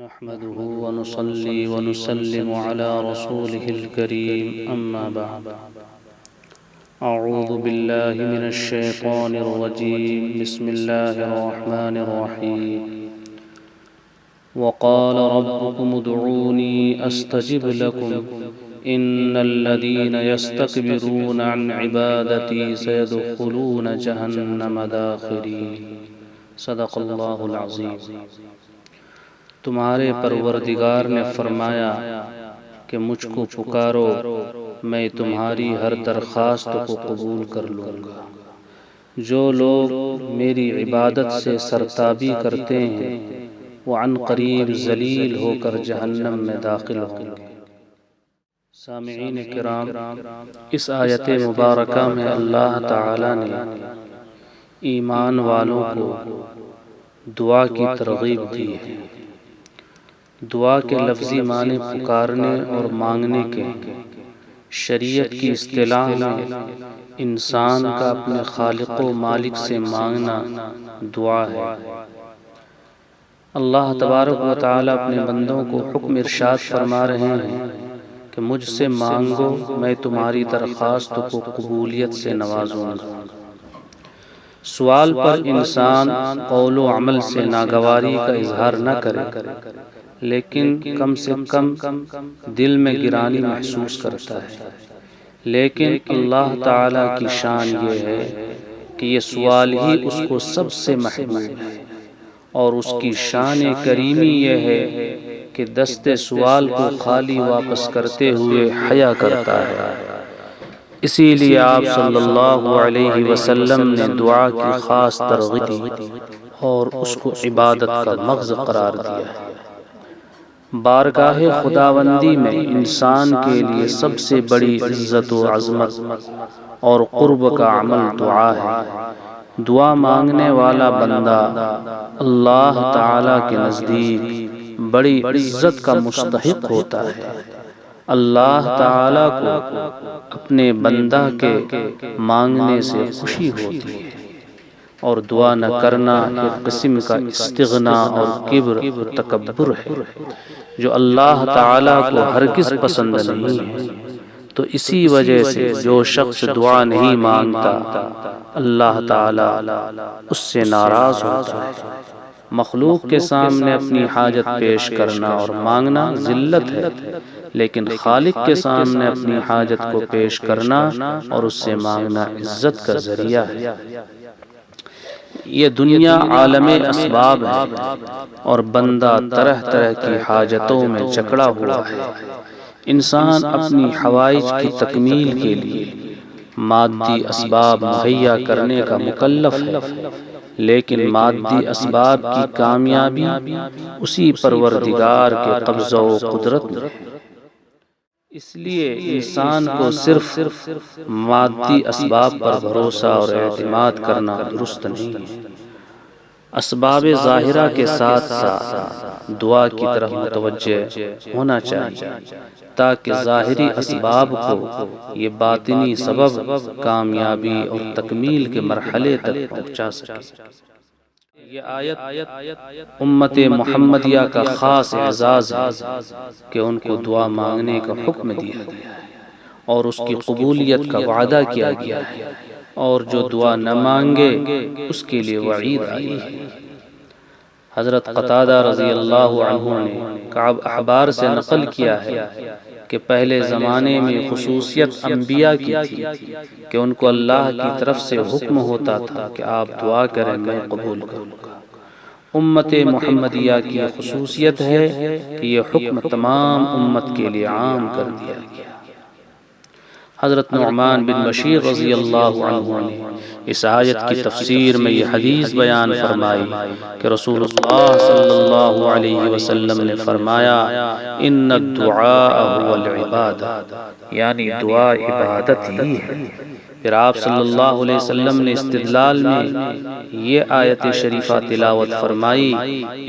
نحمده ونصلي ونسلم على رسوله الكريم أما بعد أعوذ بالله من الشيطان الرجيم بسم الله الرحمن الرحيم وقال ربكم ادعوني أستجب لكم إن الذين يستكبرون عن عبادتي سيدخلون جهنم داخرين صدق الله العظيم۔ تمہارے پروردگار نے فرمایا کہ مجھ کو پکارو، میں تمہاری ہر درخواست کو قبول کر لوں گا۔ جو لوگ میری عبادت سے سرتابی کرتے ہیں وہ عن قریب ذلیل ہو کر جہنم میں داخل ہوں گے۔ سامعین کرام، اس آیت مبارکہ میں اللہ تعالی نے ایمان والوں کو دعا کی ترغیب دی ہے۔ دعا کے لفظی معنی پکارنے اور مانگنے کے شریعت کی اصطلاح میں انسان کا اپنے خالق و مالک سے مانگنا دعا ہے۔ اللہ تبارک و تعالی اپنے بندوں کو حکم ارشاد فرما رہے ہیں کہ مجھ سے مانگو، میں تمہاری درخواست کو قبولیت سے نوازوں گا۔ سوال پر انسان قول و عمل سے ناگواری کا اظہار نہ کرے، لیکن کم سے کم دل میں گرانی محسوس کرتا ہے۔ لیکن اللہ تعالیٰ کی شان یہ ہے کہ یہ سوال ہی اس کو سب سے محبوب ہے، اور اس کی شان کریمی یہ ہے کہ دست سوال کو خالی واپس کرتے ہوئے حیا کرتا ہے۔ اسی لیے آپ صلی اللہ علیہ وسلم نے دعا کی خاص ترغیب دی اور اس کو عبادت کا مغز قرار دیا ہے۔ بارگاہ خداوندی میں انسان کے لیے سب سے بڑی عزت و عظمت اور قرب کا عمل دعا ہے۔ دعا مانگنے والا بندہ اللہ تعالی کے نزدیک بڑی عزت کا مستحق ہوتا ہے۔ اللہ تعالی کو اپنے بندہ کے مانگنے سے خوشی ہوتی ہے، اور دعا نہ کرنا ایک قسم کا استغنا اور کبر و تکبر ہے جو اللہ تعالیٰ کو ہرگز پسند نہیں ہے۔ تو اسی وجہ سے جو شخص دعا نہیں مانگتا اللہ تعالیٰ اس سے ناراض ہوتا ہے۔ مخلوق کے سامنے اپنی حاجت پیش کرنا اور مانگنا ذلت ہے، لیکن خالق کے سامنے اپنی حاجت کو پیش کرنا اور اس سے مانگنا عزت کا ذریعہ ہے۔ یہ دنیا عالم اسباب ہے اور بندہ طرح طرح کی حاجتوں میں جکڑا ہوا ہے۔ انسان اپنی حوائج کی تکمیل کے لیے مادی اسباب مہیا کرنے کا مکلف ہے، لیکن مادی اسباب کی کامیابی اسی پروردگار کے قبضہ و قدرت میں ہے۔ اس لیے انسان کو صرف مادی اسباب پر بھروسہ اور اعتماد کرنا درست نہیں ہے۔ اسباب ظاہرہ کے ساتھ ساتھ دعا کی طرف متوجہ ہونا چاہیے تاکہ ظاہری اسباب کو یہ باطنی سبب کامیابی اور تکمیل کے مرحلے تک پہنچا سکے۔ یہ آیت امت محمدیہ کا خاص اعزاز ہے کہ ان کو دعا مانگنے کا حکم دیا گیا ہے اور اس کی قبولیت کا وعدہ کیا گیا ہے، اور جو دعا نہ مانگے اس کے لیے وعید آئی ہے۔ حضرت قتادہ رضی اللہ عنہ نے کعب احبار سے نقل کیا ہے کہ پہلے زمانے میں خصوصیت انبیاء کی تھی کہ ان کو اللہ کی طرف سے حکم ہوتا تھا کہ آپ دعا کریں، میں قبول کروں گا۔ امت محمدیہ کی خصوصیت ہے کہ یہ حکم تمام امت کے لیے عام کر دیا گیا۔ حضرت نعمان بن بشیر رضی اللہ عنہ نے اس آیت کی تفسیر میں یہ حدیث بیان فرمائی کہ رسول اللہ صلی اللہ علیہ وسلم نے فرمایا، ان الدعاء هو العبادہ، یعنی دعا عبادت ہی ہے۔ پھر آپ صلی اللہ علیہ وسلم نے استدلال میں یہ آیت شریفہ تلاوت فرمائی،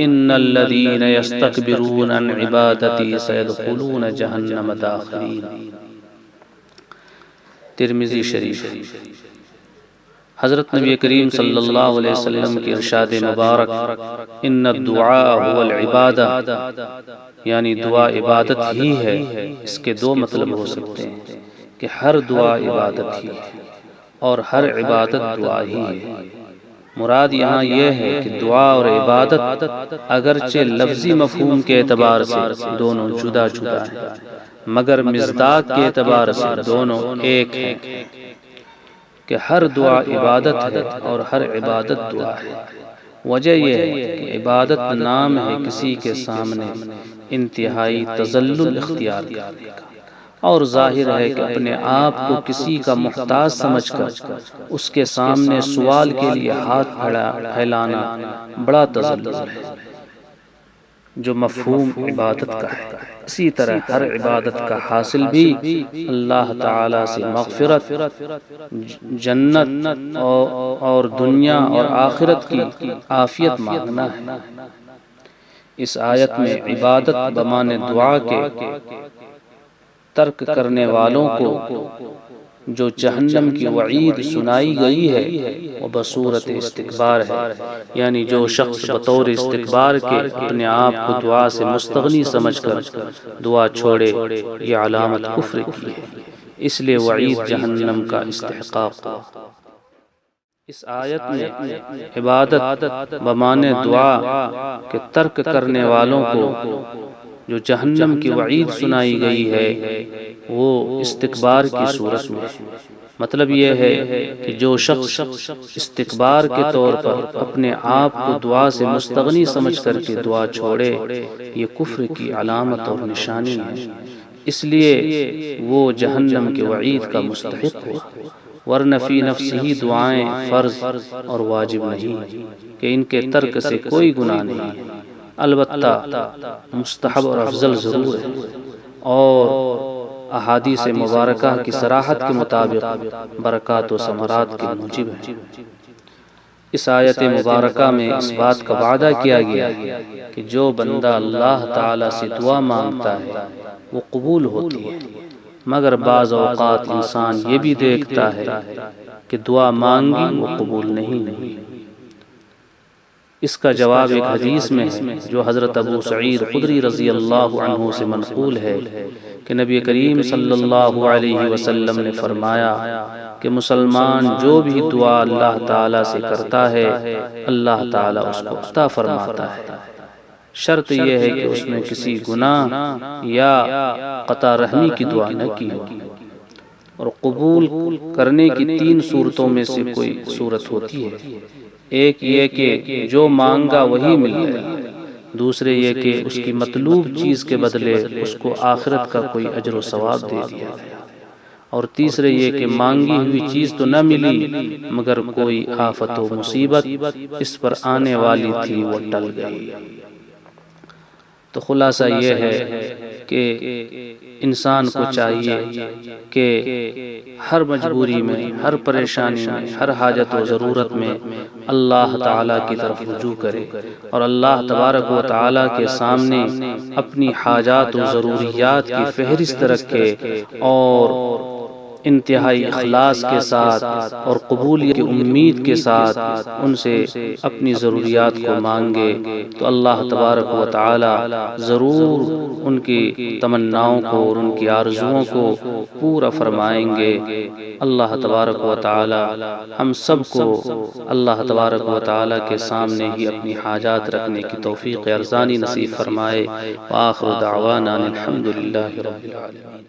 ان الذین یستکبرون عن عبادتی سیدخلون جہنم داخرین۔ ترمذی شریف۔ حضرت نبی کریم صلی اللہ علیہ وسلم کی ارشاد مبارک ان الدعاء هو العبادہ، یعنی دعا عبادت ہی ہے، اس کے دو مطلب ہو سکتے ہیں کہ ہر دعا عبادت ہی اور ہر عبادت دعا ہی ہے۔ مراد یہاں یہ ہے کہ دعا اور عبادت اگرچہ لفظی مفہوم کے اعتبار سے دونوں جدا جدا ہیں، مگر مصداق کے اعتبار سے دونوں ایک ہیں کہ ہر دعا عبادت ہے اور ہر عبادت دعا ہے۔ وجہ یہ ہے کہ عبادت نام ہے کسی کے سامنے انتہائی تذلل اختیار کرنے کا، اور ظاہر ہے کہ اپنے آپ کو کسی کا محتاج سمجھ کر اس کے سامنے سوال کے لیے ہاتھ پھیلانا بڑا تذلل ہے، جو مفہوم عبادت کا ہے۔ اسی طرح ہر عبادت کا حاصل بھی اللہ تعالی سے مغفرت، جنت اور دنیا اور آخرت کی عافیت مانگنا ہے۔ اس آیت میں عبادت بمعنی دعا کے ترک کرنے والوں کو جو جہنم کی وعید سنائی گئی ہے وہ بصورت استکبار ہے، یعنی جو شخص بطور استکبار کے اپنے آپ کو دعا سے مستغنی سمجھ کر دعا چھوڑے، یہ علامت کفر کی ہے، اس لیے وعید جہنم کا استحقاق ہوا۔ اس آیت میں عبادت بمعنی دعا کے ترک کرنے والوں کو جو جہنم کی وعید سنائی گئی ہے وہ استکبار کی صورت میں، مطلب یہ ہے کہ جو شخص استکبار کے طور پر اپنے آپ کو دعا سے مستغنی سمجھ کر کے دعا چھوڑے، یہ کفر کی علامت اور نشانی ہے، اس لیے وہ جہنم کے وعید کا مستحق ہو، ورنہ فی نفس ہی دعائیں فرض اور واجب نہیں کہ ان کے ترک سے کوئی گناہ نہیں ہے، البتہ مستحب اور افضل ضرور ہے، اور احادیث مبارکہ کی صراحت کے مطابق برکات و ثمرات کے موجب ہے۔ اس آیت مبارکہ میں اس بات کا وعدہ کیا گیا کہ جو بندہ اللہ تعالی سے دعا مانگتا ہے وہ قبول ہوتی ہے، مگر بعض اوقات انسان یہ بھی دیکھتا ہے کہ دعا مانگی وہ قبول نہیں ہوئی۔ اس کا جواب ایک حدیث میں ہے جو حضرت ابو سعید خدری رضی اللہ عنہ سے منقول ہے کہ نبی کریم صلی اللہ علیہ وسلم نے فرمایا کہ مسلمان جو بھی دعا اللہ تعالیٰ سے کرتا ہے اللہ تعالیٰ اس کو عطا فرماتا ہے، شرط یہ ہے کہ اس نے کسی گناہ یا قطع رحمی کی دعا نہ کی ہو۔ اور قبول کرنے کی تین صورتوں میں سے کوئی صورت ہوتی ہے، ایک یہ کہ جو مانگا وہی مل گیا، دوسرے یہ کہ اس کی مطلوب چیز کے بدلے اس کو آخرت کا کوئی اجر و ثواب دے دیا گیا، اور تیسرے یہ کہ مانگی ہوئی چیز تو نہ ملی مگر کوئی آفت و مصیبت اس پر آنے والی تھی وہ ٹل گئی۔ تو خلاصہ یہ ہے کہ انسان کو چاہیے کہ ہر مجبوری میں، ہر پریشانی میں، ہر حاجت و ضرورت میں اللہ تعالیٰ کی طرف رجوع کرے اور اللہ تبارک و تعالیٰ کے سامنے اپنی حاجات و ضروریات کی فہرست رکھے اور انتہائی اخلاص کے ساتھ اور قبولیت کی امید کے ساتھ ان سے اپنی ضروریات کو مانگے تو اللہ تبارک و تعالی ضرور ان کی تمناؤں کو اور ان کی آرزوؤں کو پورا فرمائیں گے۔ اللہ تبارک و تعالی ہم سب کو اللہ تبارک و تعالی کے سامنے ہی اپنی حاجات رکھنے کی توفیق ارزانی نصیب فرمائے۔ وآخر دعوانا الحمدللہ رب العالمین۔